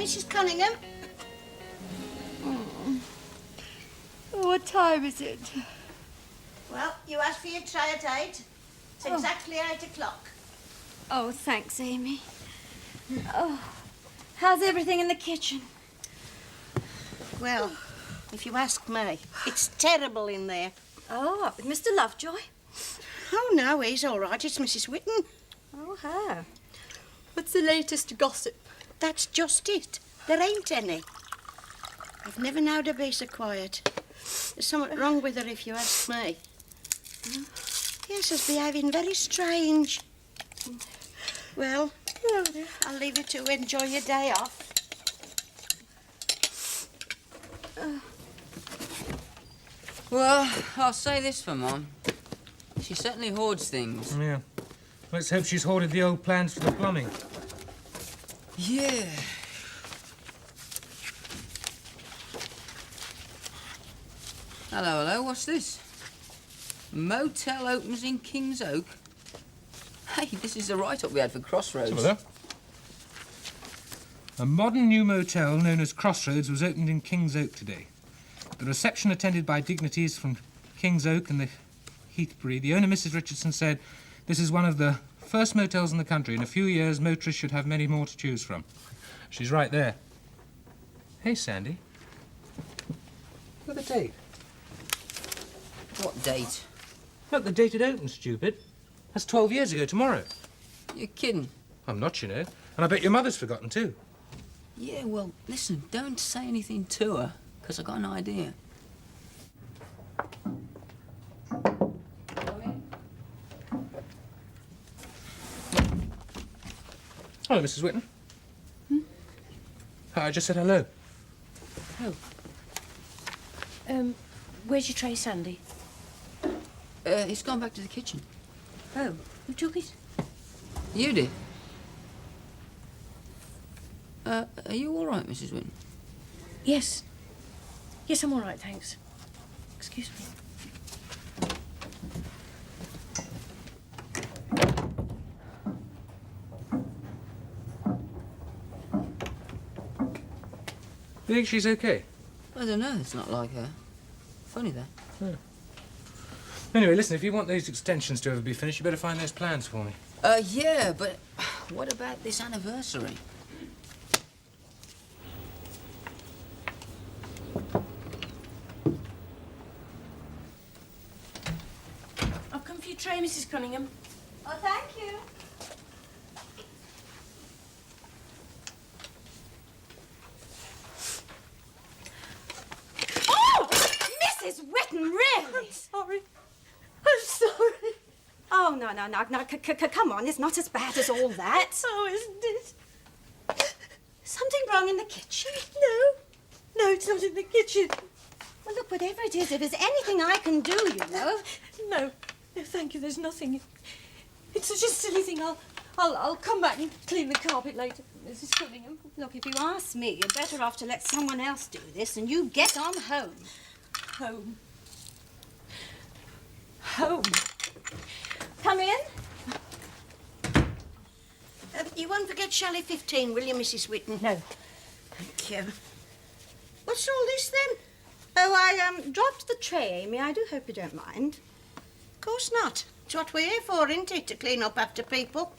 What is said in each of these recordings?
Mrs. Cunningham. What time is it? Well, you asked for your tray at 8. It's exactly 8 o'clock. Oh, thanks, Amy. Oh, how's everything in the kitchen? Well, if you ask me, it's terrible in there. Oh, up with Mr. Lovejoy? Oh, no, he's all right. It's Mrs. Whitten. Oh, her. What's the latest gossip? That's just it. There ain't any. I've never knowed her be so quiet. There's something wrong with her, if you ask me. Yes, she's behaving very strange. Well, I'll leave you to enjoy your day off. Well, I'll say this for Mum. She certainly hoards things. Yeah. Let's hope she's hoarded the old plans for the plumbing. Yeah. Hello, what's this? Motel opens in King's Oak? Hey, this is the write-up we had for Crossroads. Some of that. A modern new motel known as Crossroads was opened in King's Oak today. The reception attended by dignitaries from King's Oak and the Heathbury. The owner, Mrs. Richardson, said this is one of the first motels in the country. In a few years, motorists should have many more to choose from. She's right there. Hey, Sandy. Look at the date. What date? Look, the date it opened, stupid. That's 12 years ago tomorrow. You're kidding. I'm not, you know. And I bet your mother's forgotten too. Yeah, well, listen, don't say anything to her, because I've got an idea. Hello, Mrs. Whitten. I just said hello. Oh. Where's your tray, Sandy? It's gone back to the kitchen. Oh, who took it? You did. Are you all right, Mrs. Whitten? Yes. Yes, I'm all right, thanks. Excuse me. You think she's okay? I don't know, it's not like her. Funny that. Yeah. Anyway, listen, if you want those extensions to ever be finished, you better find those plans for me. Yeah, but what about this anniversary? I'll come for your tray, Mrs. Cunningham. Oh, thank you. Oh, Mrs. Whitten, really? I'm sorry. I'm sorry. Oh, no, come on, it's not as bad as all that. Oh, isn't it? Something wrong in the kitchen? No, it's not in the kitchen. Well, look, whatever it is, if there's anything I can do, you know. No, thank you, there's nothing. It's such a silly thing. I'll come back and clean the carpet later, Mrs. Cunningham. Look, if you ask me, you're better off to let someone else do this and you get on home. Home. Home. Come in. You won't forget chalet 15, will you, Mrs. Whitten? No. Thank you. What's all this, then? Oh, I dropped the tray, Amy. I do hope you don't mind. Of course not. It's what we're here for, isn't it? To clean up after people.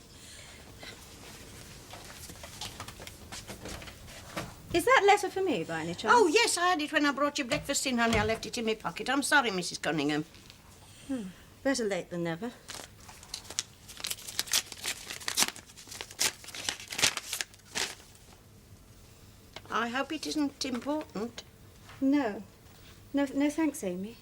Is that letter for me, by any chance? Oh, yes, I had it when I brought your breakfast in, honey. I left it in my pocket. I'm sorry, Mrs. Cunningham. Better late than never. I hope it isn't important. No, thanks, Amy.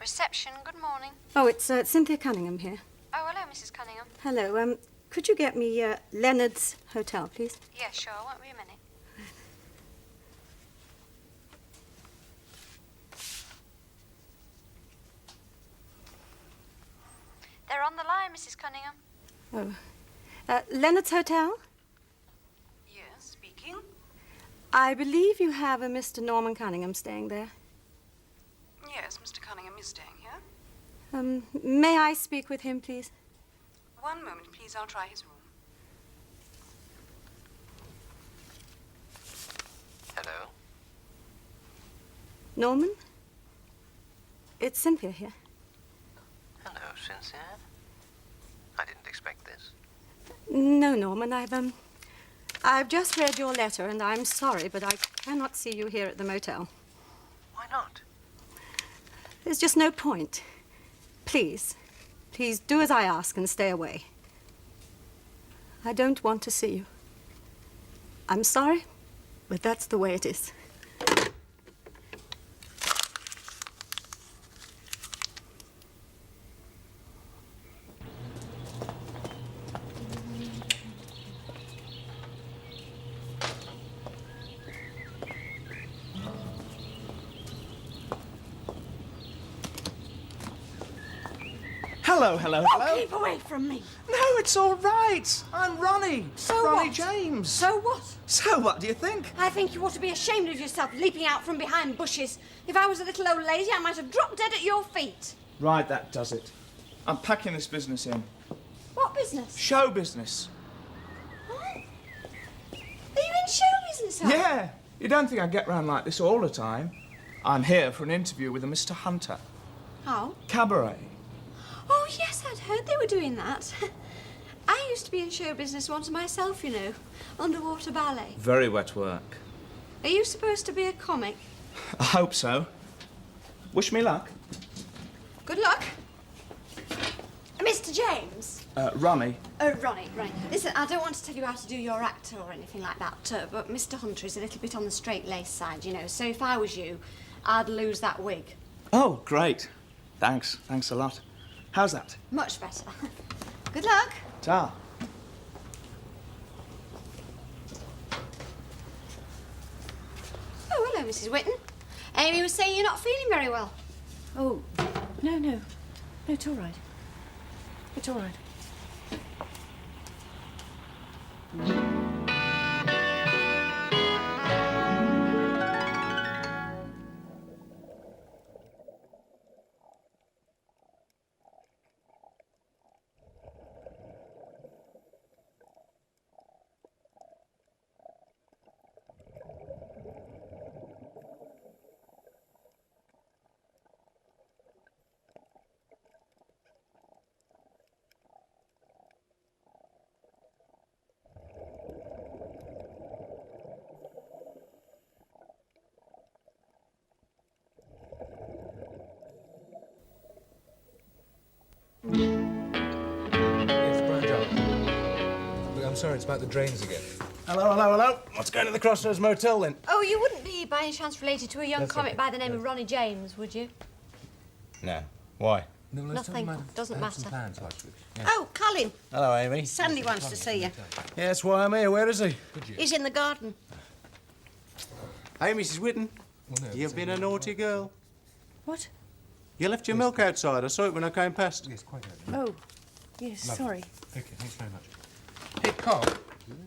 Reception, good morning. Oh, it's Cynthia Cunningham here. Oh, hello, Mrs. Cunningham. Hello, could you get me Leonard's Hotel, please? Yeah, sure, won't be a minute. They're on the line, Mrs. Cunningham. Oh. Leonard's Hotel? Yes, speaking. I believe you have a Mr. Norman Cunningham staying there. Yes, Mr. Cunningham is staying here. May I speak with him, please? One moment, please. I'll try his room. Hello? Norman? It's Cynthia here. Hello, Cynthia. I didn't expect this. No, Norman, I've just read your letter, and I'm sorry, but I cannot see you here at the motel. Why not? There's just no point. Please do as I ask and stay away. I don't want to see you. I'm sorry, but that's the way it is. Hello, hello, hello. Keep away from me. No, it's all right. I'm Ronnie. So Ronnie what? James. So what? So what do you think? I think you ought to be ashamed of yourself, leaping out from behind bushes. If I was a little old lady, I might have dropped dead at your feet. Right, that does it. I'm packing this business in. What business? Show business. What? Are you in show business, Al? Yeah. You don't think I get round like this all the time? I'm here for an interview with a Mr. Hunter. Oh? Cabaret. Oh, yes, I'd heard they were doing that. I used to be in show business once myself, you know. Underwater ballet. Very wet work. Are you supposed to be a comic? I hope so. Wish me luck. Good luck. Mr. James. Ronnie. Ronnie. Listen, I don't want to tell you how to do your act or anything like that, but Mr. Hunter is a little bit on the straight-laced side, you know, so if I was you, I'd lose that wig. Oh, great. Thanks. Thanks a lot. How's that? Much better. Good luck. Ta. Oh, hello, Mrs. Whitten. Amy was saying you're not feeling very well. Oh, no. No, it's all right. It's all right. Yes, Brian John. Look, I'm sorry, it's about the drains again. Hello. Let's go to the Crossroads Motel then. Oh, you wouldn't be by any chance related to a young That's comic okay. by the name of Ronnie James, would you? No. Why? No, let's Nothing. talk about- Doesn't I had some matter. plans last week. Yeah. Oh, Colin. Hello, Amy. Sandy wants to see you. Yeah, that's why I'm here. Where is he? He's in the garden. Hey, Mrs. Whitten. Well, no, You've been a naughty girl. What? You left your milk outside. I saw it when I came past. Yes, quite urgent. Oh, yes, Lovely. sorry. Okay, thanks very much. Hey, Carl,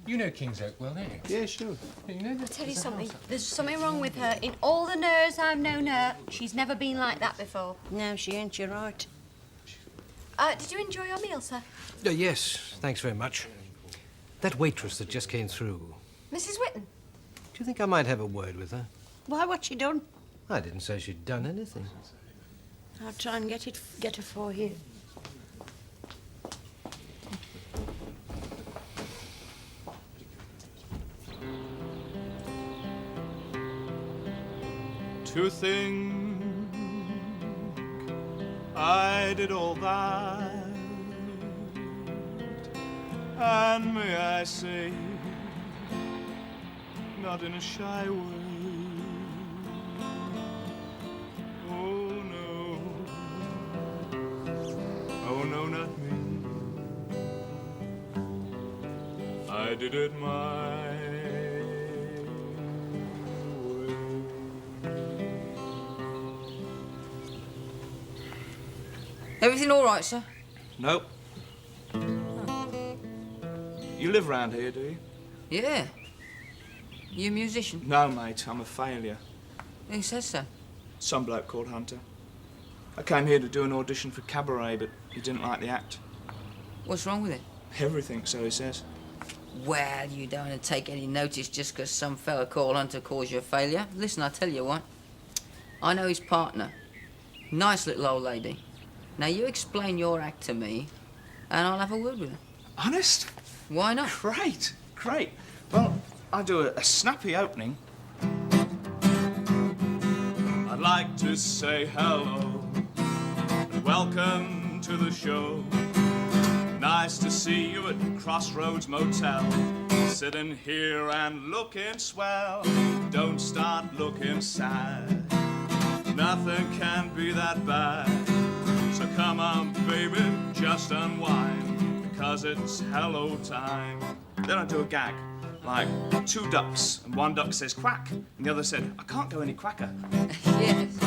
you know King's Oak well, don't you? Yeah, sure. You know I'll tell you something. There's something wrong with her. In all the years I've known her, she's never been like that before. No, she ain't, you're right. Did you enjoy your meal, sir? Yes, thanks very much. That waitress that just came through, Mrs. Whitten? do you think I might have a word with her? Why, what's she done? I didn't say she'd done anything. I'll try and get her for you. To think I did all that, and may I say, not in a shy way. Oh no, not me. I did it my way. Everything all right, sir? Nope. You live round here, do you? Yeah. You a musician? No, mate, I'm a failure. Who says so? Some bloke called Hunter. I came here to do an audition for Cabaret, but he didn't like the act. What's wrong with it? Everything, so he says. Well, you don't want to take any notice just 'cause some fella called Hunter calls you a failure. Listen, I'll tell you what. I know his partner. Nice little old lady. Now, you explain your act to me, and I'll have a word with her. Honest? Why not? Great, great. Well, I'll do a snappy opening. I'd like to say hello and welcome to the show. Nice to see you at Crossroads Motel. Sitting here and looking swell. Don't start looking sad. Nothing can be that bad. So come on, baby, just unwind. Because it's hello time. Then I do a gag, like 2 ducks, and one duck says quack, and the other said, I can't go any quacker. Yes.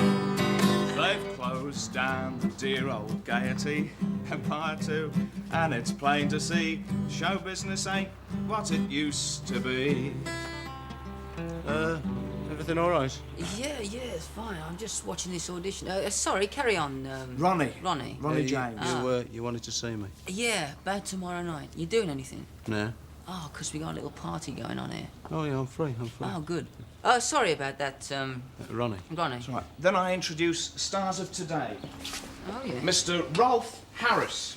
They've closed down the dear old Gaiety Empire too, and it's plain to see show business ain't what it used to be. Everything all right? Yeah, it's fine. I'm just watching this audition. Sorry, carry on. Ronnie. Ronnie. James. You wanted to see me? Yeah, about tomorrow night. You doing anything? No. Oh, 'cause we got a little party going on here. Oh, yeah, I'm free. Oh, good. Oh, sorry about that, Ronnie. Ronnie. That's right. Then I introduce stars of today. Oh, yeah. Mr. Rolf Harris.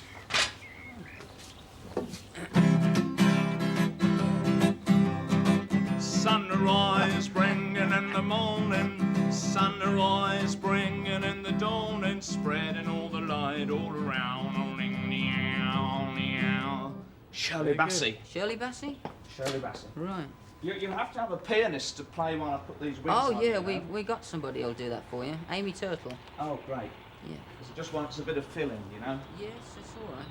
Sunrise bringing in the morning, sunrise bringing in the dawn and spreading all the light all around. Shirley Bassey. Shirley Bassey? Shirley Bassey. Right. You have to have a pianist to play while I put these wigs Oh, on. yeah, you know? we got somebody who'll do that for you. Amy Turtle. Oh, great. Yeah. 'Cause it just wants a bit of filling, you know? Yes, it's all right.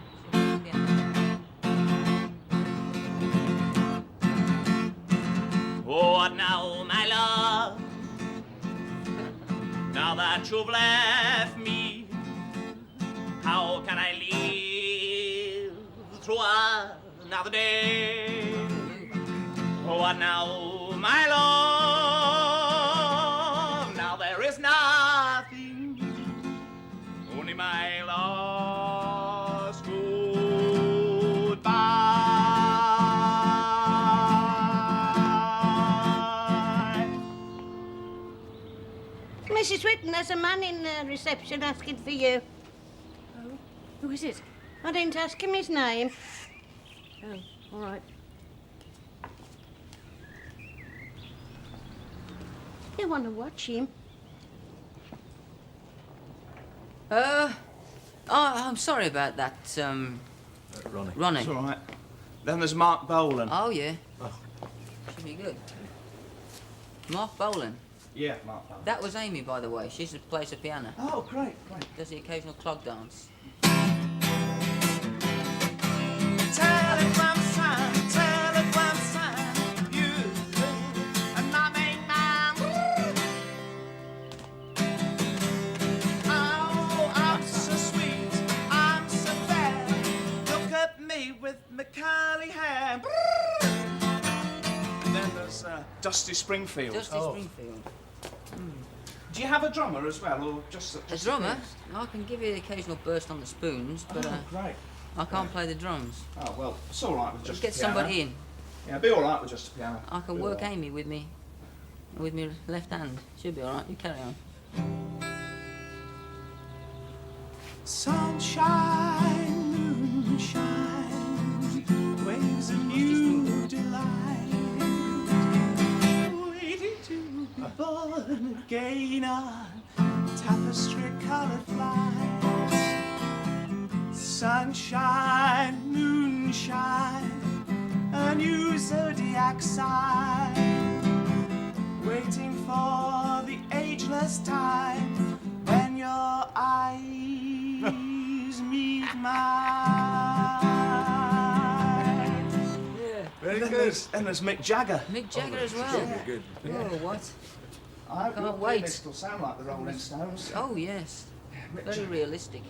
Oh, what now, my love? Now that you've left me, how can I live through another day? Oh, what now, my love? Now there is nothing, only my last goodbye. Mrs. Whitten, there's a man in the reception asking for you. Oh, who is it? I didn't ask him his name. Oh, all right. You want to watch him? I'm sorry about that, Ronnie. Ronnie. It's all right. Then there's Mark Bolan. Oh, yeah. Should be good. Mark Bolan. Yeah, Mark Bolan. That was Amy, by the way. She plays the piano. Oh, great, great. Does the occasional clog dance. Telegram sign, you and my main man. Oh, I'm so sweet, I'm so fair. Look at me with my curly hair. And then there's Dusty Springfield. Dusty Springfield. Do you have a drummer as well, or just A drummer? I can give you the occasional burst on the spoons, but great. I can't play the drums. Oh, well, it's all right with just Get a piano. somebody in. Yeah, it'll be all right with just a piano. I can Be work all right. Amy with me left hand. She'll be all right. You carry on. Sunshine, moonshine, waves of new delight. Waiting to be born again on tapestry-colored flights. Sunshine, moonshine, a new zodiac sign. Waiting for the ageless time when your eyes meet mine. Yeah. Very good. And there's Mick Jagger. Mick Jagger as well. Yeah. Good. Oh, what? I hope Can't your wait. pianist will sound like the Rolling Stones. Oh, yes. Mick Very Jagger. realistic.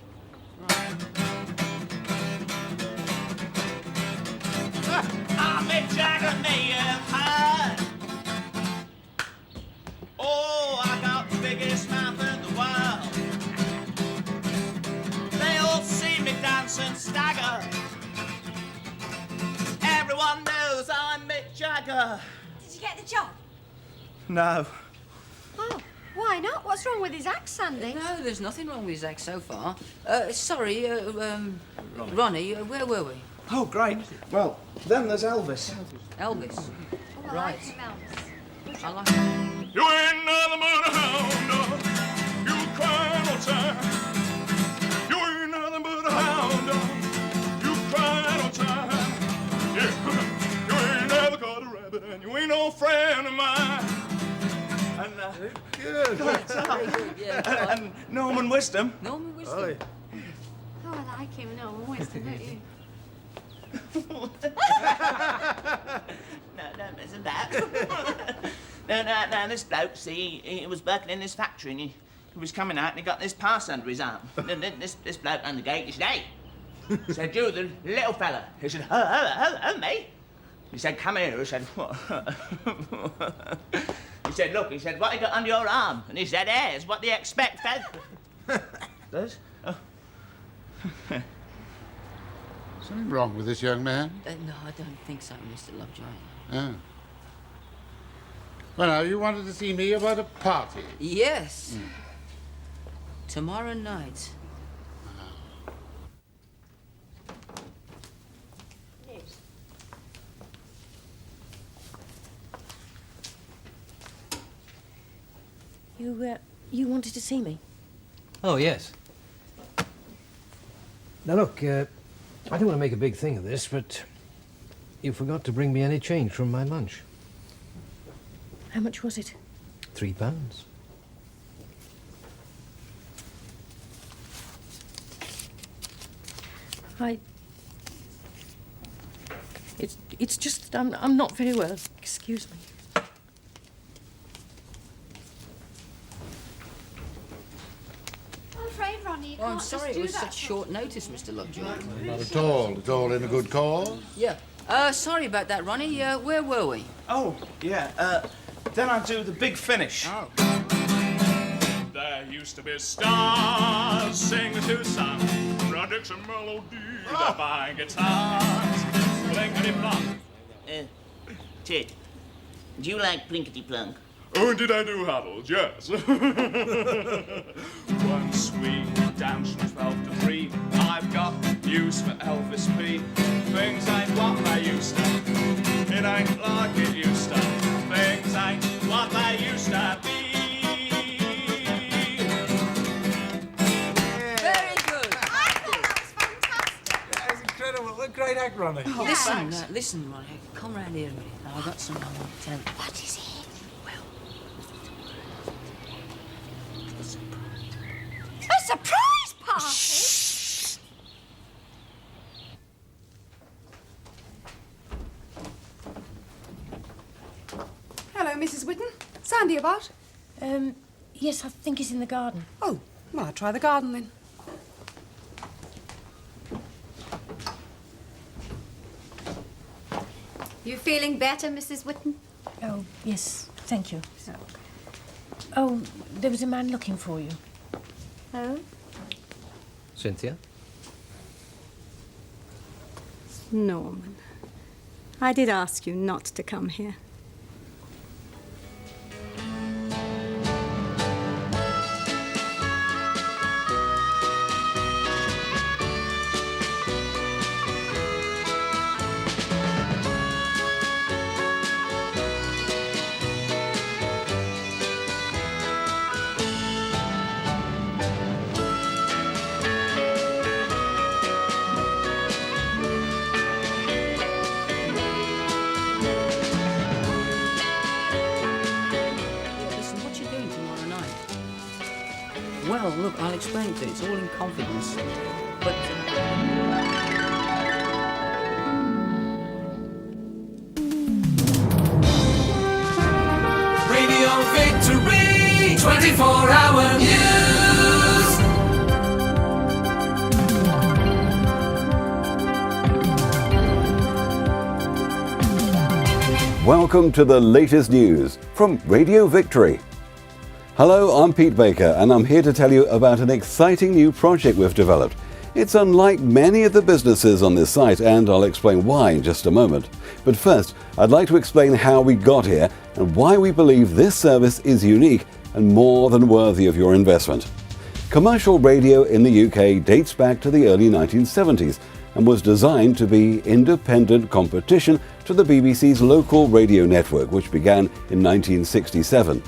Mick Jagger may have heard Did you get the job? No. Oh, why not? What's wrong with his axe, Sandy? No, there's nothing wrong with his act so far. Sorry, Ronnie, where were we? Oh, great. Well, then there's Elvis. Elvis. Oh, I Right. like him, Elvis. I like that. You ain't nothing but a hound dog. You cry no time. You ain't nothing but a hound dog. You cry no time. Yeah. You ain't never caught a rabbit and you ain't no friend of mine. And, Yeah, and Norman Wisdom. Norman Wisdom. Oh, I like him. No, I'm Wisdom, don't you? No, isn't that? no, this bloke, see, he was working in this factory and he was coming out and he got this pass under his arm. And then this bloke on the gate, he said, "Hey!" He said, "You, the little fella." He said, hello, mate." He said, "Come here." He said, "What?" He said, "Look," he said, "what you got under your arm?" And he said, "It's what they expect, fella." Does? Oh. Something wrong with this young man? No, I don't think so, Mr. Lovejoy. Oh. Well, now, you wanted to see me about a party? Yes. Tomorrow night. You wanted to see me? Oh, yes. Now, look, I don't want to make a big thing of this, but you forgot to bring me any change from my lunch. How much was it? £3. It's just that I'm not very well. Excuse me. I'm afraid, Ronnie, you Oh, I'm can't sorry just it do was that. such short notice, Mr. Lovejoy. Not at all. It's all in a good cause. Yeah. Sorry about that, Ronnie. Where were we? Oh, yeah. Then I do the big finish. Oh. There used to be stars singing to song, products and melody, the fine guitars, blinkety plonk. Ted, do you like plinkety plunk? Oh, indeed I do, Harold, yes. One sweet dance from 12 to 3. I've got use for Elvis P. Things ain't what they used to. It ain't like it used to. Things ain't what they used to be. Very good. I thought that was fantastic. That was incredible. What a great act, Ronnie. Oh, listen, Ronnie. Come round here a minute. I've got something I want to tell you. What is it? A surprise party? Hello, Mrs. Whitten. Sandy about? Yes, I think he's in the garden. Oh, well, I'll try the garden then. You feeling better, Mrs. Whitten? Oh, yes, thank you. Oh, there was a man looking for you. Oh? Cynthia? Norman, I did ask you not to come here. Well, look, I'll explain to you. It's all in confidence. But... Radio Victory, 24-hour news. Welcome to the latest news from Radio Victory. Hello, I'm Pete Baker, and I'm here to tell you about an exciting new project we've developed. It's unlike many of the businesses on this site, and I'll explain why in just a moment. But first, I'd like to explain how we got here and why we believe this service is unique and more than worthy of your investment. Commercial radio in the UK dates back to the early 1970s and was designed to be independent competition to the BBC's local radio network, which began in 1967.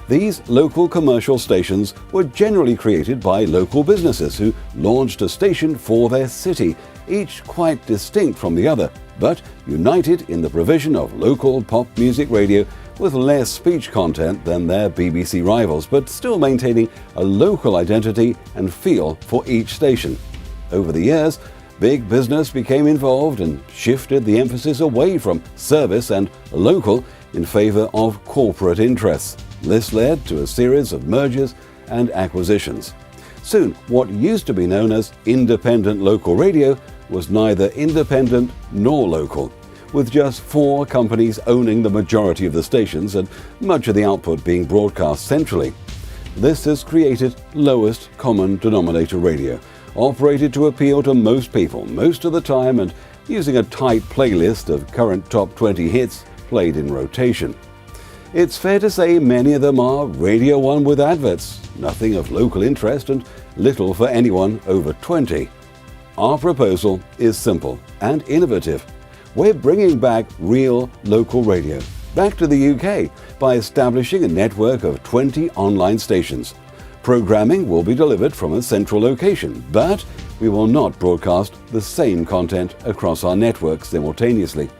These local commercial stations were generally created by local businesses who launched a station for their city, each quite distinct from the other, but united in the provision of local pop music radio with less speech content than their BBC rivals, but still maintaining a local identity and feel for each station. Over the years, big business became involved and shifted the emphasis away from service and local in favor of corporate interests. This led to a series of mergers and acquisitions. Soon, what used to be known as independent local radio was neither independent nor local, with just 4 companies owning the majority of the stations and much of the output being broadcast centrally. This has created lowest common denominator radio, operated to appeal to most people most of the time and using a tight playlist of current top 20 hits played in rotation. It's fair to say many of them are Radio 1 with adverts, nothing of local interest and little for anyone over 20. Our proposal is simple and innovative. We're bringing back real local radio back to the UK by establishing a network of 20 online stations. Programming will be delivered from a central location, but we will not broadcast the same content across our network simultaneously.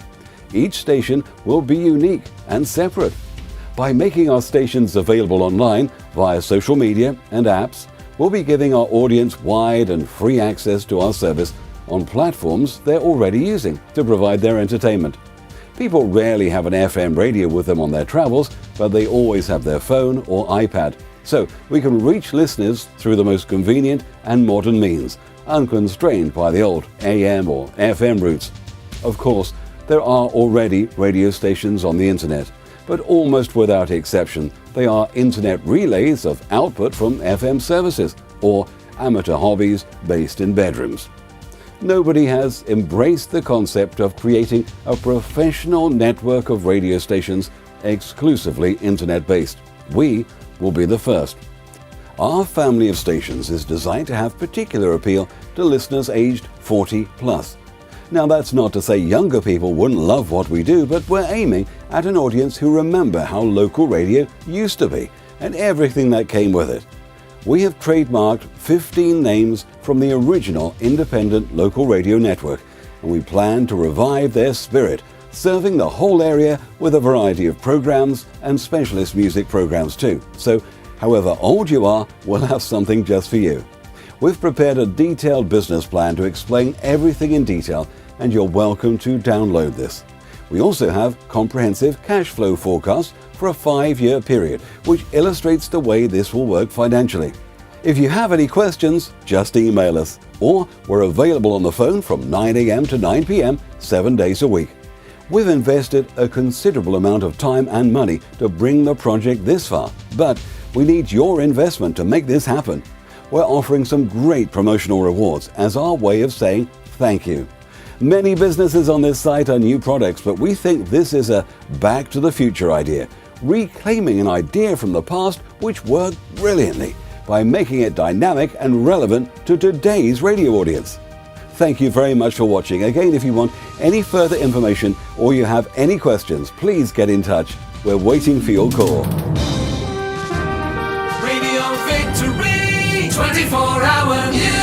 Each station will be unique and separate. By making our stations available online via social media and apps, we'll be giving our audience wide and free access to our service on platforms they're already using to provide their entertainment. People rarely have an FM radio with them on their travels, but they always have their phone or iPad. So we can reach listeners through the most convenient and modern means, unconstrained by the old AM or FM routes. Of course, there are already radio stations on the internet, but almost without exception, they are internet relays of output from FM services or amateur hobbies based in bedrooms. Nobody has embraced the concept of creating a professional network of radio stations exclusively internet-based. We will be the first. Our family of stations is designed to have particular appeal to listeners aged 40 plus. Now, that's not to say younger people wouldn't love what we do, but we're aiming at an audience who remember how local radio used to be and everything that came with it. We have trademarked 15 names from the original independent local radio network, and we plan to revive their spirit, serving the whole area with a variety of programs and specialist music programs too. So, however old you are, we'll have something just for you. We've prepared a detailed business plan to explain everything in detail, and you're welcome to download this. We also have comprehensive cash flow forecasts for a 5-year period, which illustrates the way this will work financially. If you have any questions, just email us, or we're available on the phone from 9 a.m. to 9 p.m. 7 days a week. We've invested a considerable amount of time and money to bring the project this far, but we need your investment to make this happen. We're offering some great promotional rewards as our way of saying thank you. Many businesses on this site are new products, but we think this is a back to the future idea, reclaiming an idea from the past which worked brilliantly by making it dynamic and relevant to today's radio audience. Thank you very much for watching. Again, if you want any further information or you have any questions, please get in touch. We're waiting for your call. Radio Victory 24-hour news.